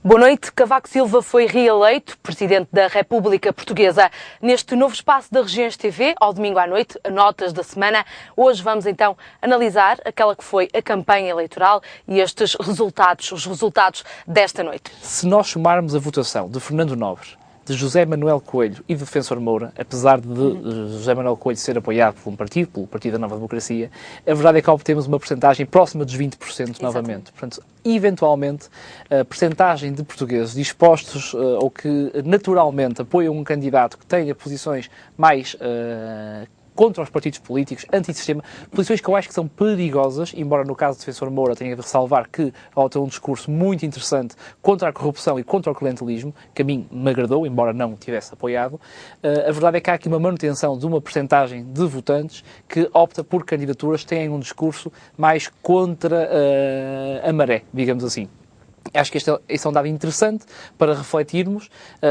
Boa noite. Cavaco Silva foi reeleito Presidente da República Portuguesa. Neste novo espaço da Regiões TV, ao domingo à noite, notas da semana. Hoje vamos então analisar aquela que foi a campanha eleitoral e estes resultados, os resultados desta noite. Se nós somarmos a votação de Fernando Nobre, de José Manuel Coelho e do Defensor Moura, apesar de José Manuel Coelho ser apoiado por um partido, pelo Partido da Nova Democracia, a verdade é que obtemos uma percentagem próxima dos 20% novamente. Portanto, eventualmente, a percentagem de portugueses dispostos ou que naturalmente apoiam um candidato que tenha posições mais contra os partidos políticos, antissistema, posições que eu acho que são perigosas, embora no caso do Defensor Moura tenha de ressalvar que adota um discurso muito interessante contra a corrupção e contra o clientelismo, que a mim me agradou, embora não tivesse apoiado. A verdade é que há aqui uma manutenção de uma percentagem de votantes que opta por candidaturas que têm um discurso mais contra a maré, digamos assim. Acho que este é um dado interessante para refletirmos,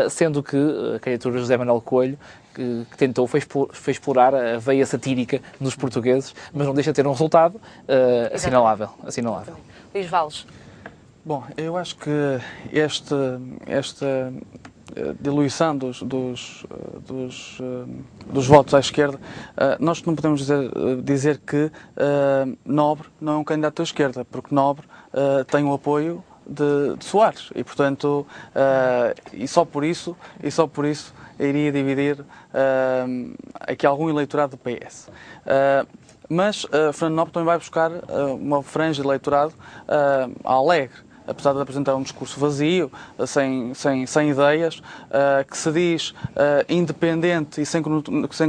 sendo que a candidatura de José Manuel Coelho que tentou foi explorar a veia satírica dos portugueses, mas não deixa de ter um resultado assinalável. Luís Valles. Bom, eu acho que esta diluição dos votos à esquerda, nós não podemos dizer que Nobre não é um candidato à esquerda, porque Nobre tem o apoio de Soares e, portanto, e só por isso iria dividir aqui algum eleitorado do PS. Mas Fernando Nobre também vai buscar uma franja de eleitorado alegre, apesar de apresentar um discurso vazio, sem ideias, que se diz independente e sem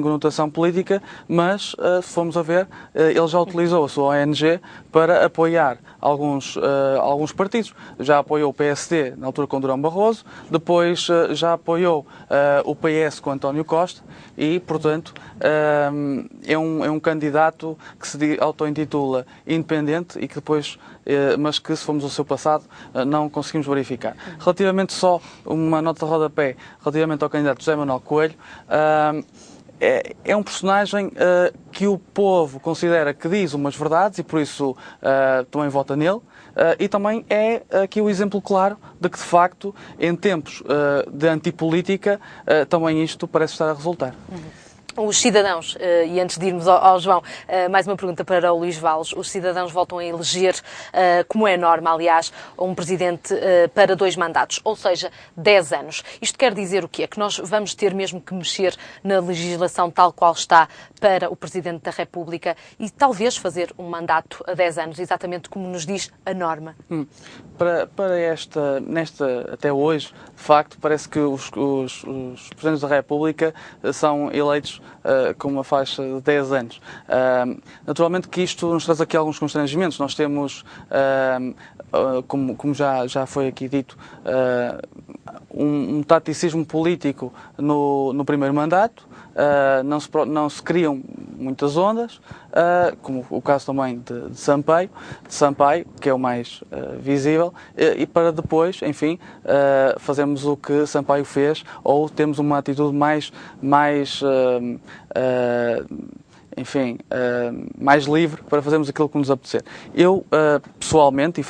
conotação política, mas, se formos a ver, ele já utilizou a sua ONG para apoiar alguns partidos. Já apoiou o PSD na altura com Durão Barroso, depois já apoiou o PS com António Costa e, portanto, é um candidato que se auto-intitula independente e que depois, mas que, se formos ao seu passado, não conseguimos verificar. Relativamente só uma nota de rodapé, relativamente ao candidato José Manuel Coelho, é um personagem que o povo considera que diz umas verdades e por isso também vota nele. E também é aqui o exemplo claro de que, de facto, em tempos de antipolítica, também isto parece estar a resultar. Os cidadãos, e antes de irmos ao João, mais uma pergunta para o Luís Valles. Os cidadãos voltam a eleger, como é norma, aliás, um presidente para 2 mandatos, ou seja, 10 anos. Isto quer dizer o quê? Que nós vamos ter mesmo que mexer na legislação tal qual está para o Presidente da República e talvez fazer um mandato a 10 anos, exatamente como nos diz a norma? Até hoje, de facto, parece que os Presidentes da República são eleitos com uma faixa de 10 anos. Naturalmente que isto nos traz aqui alguns constrangimentos. Nós temos, como já foi aqui dito, um taticismo político no primeiro mandato. Não se criam muitas ondas, como o caso também de Sampaio, que é o mais visível, e para depois, enfim, fazemos o que Sampaio fez, ou temos uma atitude mais livre para fazermos aquilo que nos apetecer. Eu, pessoalmente,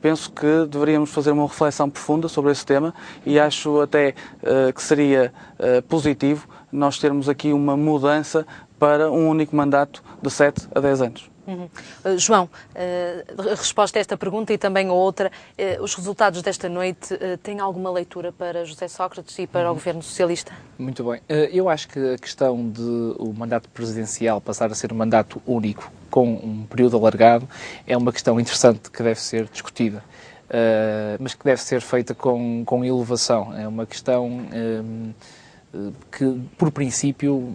penso que deveríamos fazer uma reflexão profunda sobre esse tema e acho até que seria positivo nós termos aqui uma mudança para um único mandato de 7 a 10 anos. João, a resposta a esta pergunta e também a outra, os resultados desta noite têm alguma leitura para José Sócrates e para o Governo Socialista? Muito bem. Eu acho que a questão de o mandato presidencial passar a ser um mandato único com um período alargado é uma questão interessante que deve ser discutida, mas que deve ser feita com elevação. É uma questão que, por princípio,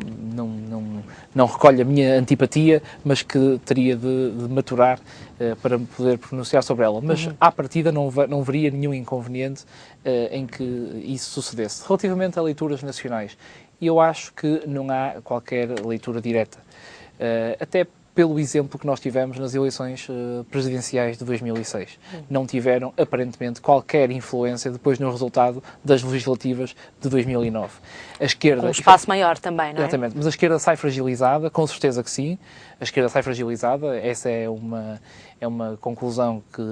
não recolhe a minha antipatia, mas que teria de maturar para poder pronunciar sobre ela. Mas, à partida, não veria nenhum inconveniente em que isso sucedesse. Relativamente a leituras nacionais, eu acho que não há qualquer leitura direta. Até pelo exemplo que nós tivemos nas eleições presidenciais de 2006. Não tiveram, aparentemente, qualquer influência depois no resultado das legislativas de 2009. A esquerda... Com um espaço maior também, não é? Exatamente, mas a esquerda sai fragilizada, com certeza que sim. A esquerda sai fragilizada, essa é é uma conclusão que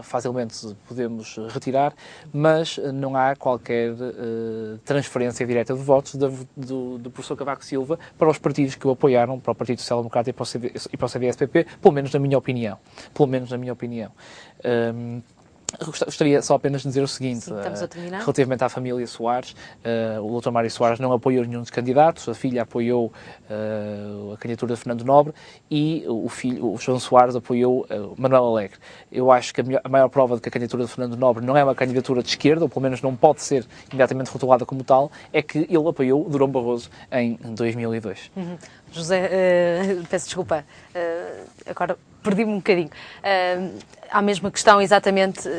facilmente podemos retirar, mas não há qualquer transferência direta de votos do professor Cavaco Silva para os partidos que o apoiaram, para o Partido Social Democrata e para o CDS-PP, pelo menos na minha opinião. Gostaria só apenas de dizer o seguinte, relativamente à família Soares, o Dr. Mário Soares não apoiou nenhum dos candidatos, a filha apoiou a candidatura de Fernando Nobre e o João Soares apoiou Manuel Alegre. Eu acho que a maior prova de que a candidatura de Fernando Nobre não é uma candidatura de esquerda, ou pelo menos não pode ser imediatamente rotulada como tal, é que ele apoiou Durão Barroso em 2002. José, peço desculpa, agora perdi-me um bocadinho. À mesma questão, exatamente,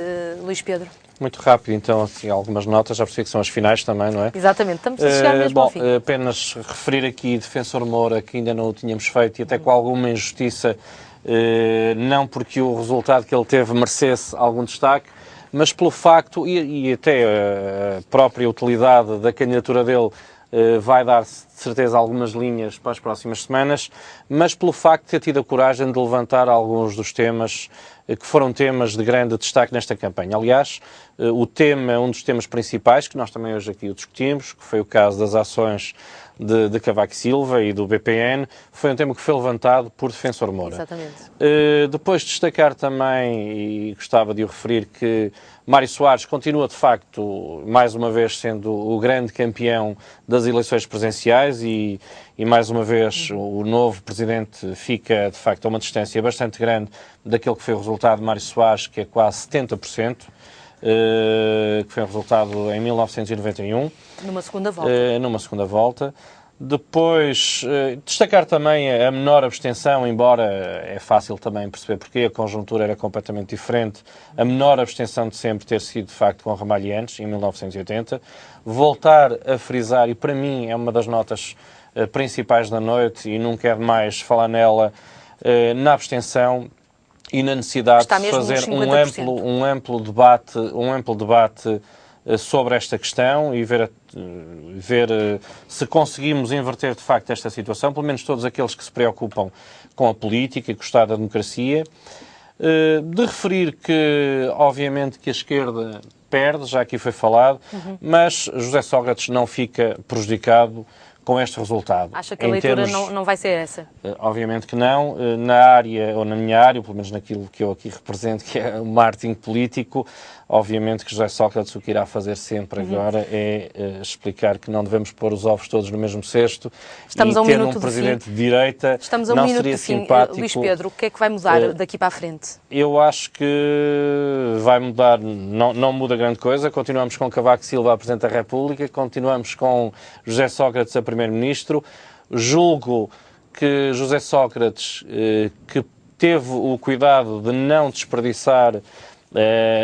Luís Pedro. Muito rápido, então, assim, algumas notas, já percebi que são as finais também, não é? Exatamente, estamos a chegar mesmo ao fim. Apenas referir aqui Defensor Moura, que ainda não o tínhamos feito, e até com alguma injustiça, não porque o resultado que ele teve merecesse algum destaque, mas pelo facto, e até a própria utilidade da candidatura dele vai dar, de certeza, algumas linhas para as próximas semanas, mas pelo facto de ter tido a coragem de levantar alguns dos temas que foram temas de grande destaque nesta campanha. Aliás, um dos temas principais, que nós também hoje aqui o discutimos, que foi o caso das ações de Cavaco Silva e do BPN, foi um tema que foi levantado por Defensor Moura. Exatamente. Depois destacar também, e gostava de o referir, que Mário Soares continua, de facto, mais uma vez sendo o grande campeão das eleições presidenciais e mais uma vez o novo presidente fica, de facto, a uma distância bastante grande daquele que foi o resultado de Mário Soares, que é quase 70%, que foi um resultado em 1991. Numa segunda volta. Depois, destacar também a menor abstenção, embora é fácil também perceber porque a conjuntura era completamente diferente, a menor abstenção de sempre ter sido, de facto, com Ramalhianes, em 1980. Voltar a frisar, e para mim é uma das notas principais da noite, e não quero mais falar nela, na abstenção e na necessidade de fazer um amplo debate sobre esta questão e ver se conseguimos inverter de facto esta situação, pelo menos todos aqueles que se preocupam com a política e com o Estado da democracia. De referir que, obviamente, que a esquerda perde, já aqui foi falado, mas José Sócrates não fica prejudicado com este resultado. Acha que a leitura não vai ser essa? Obviamente que não. Na área, ou na minha área, ou pelo menos naquilo que eu aqui represento, que é o marketing político, obviamente que José Sócrates o que irá fazer sempre agora é explicar que não devemos pôr os ovos todos no mesmo cesto. Estamos e a um ter minuto um presidente de direita Estamos a um não minuto seria do fim. simpático. Luís Pedro, o que é que vai mudar daqui para a frente? Eu acho que vai mudar, não muda grande coisa. Continuamos com Cavaco Silva a Presidente da República, continuamos com José Sócrates a Primeiro-Ministro. Julgo que José Sócrates, que teve o cuidado de não desperdiçar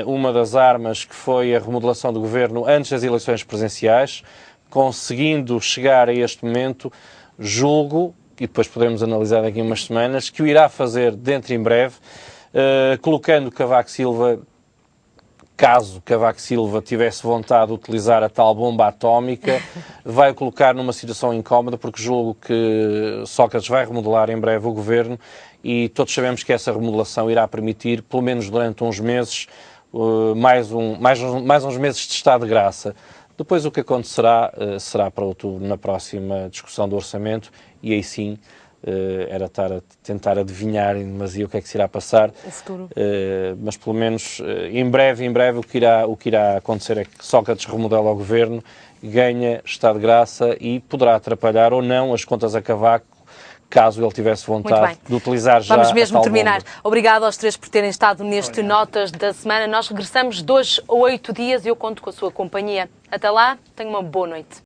uma das armas que foi a remodelação do governo antes das eleições presidenciais, conseguindo chegar a este momento, julgo, e depois poderemos analisar daqui a umas semanas, que o irá fazer dentro em breve, colocando Cavaco Silva, caso Cavaco Silva tivesse vontade de utilizar a tal bomba atómica, vai colocar numa situação incómoda, porque julgo que Sócrates vai remodelar em breve o governo e todos sabemos que essa remodelação irá permitir, pelo menos durante uns meses, mais uns meses de estado de graça. Depois o que acontecerá será para outubro, na próxima discussão do orçamento, e aí sim era estar a tentar adivinhar em demasia o que é que se irá passar. O futuro. Mas pelo menos em breve o que irá acontecer é que Sócrates remodela o governo, ganha estado de graça e poderá atrapalhar ou não as contas a Cavaco, caso ele tivesse vontade de utilizar já. Vamos mesmo terminar. bomba. Obrigado aos três por terem estado neste Notas da Semana. Nós regressamos 2 a 8 dias e eu conto com a sua companhia. Até lá, tenha uma boa noite.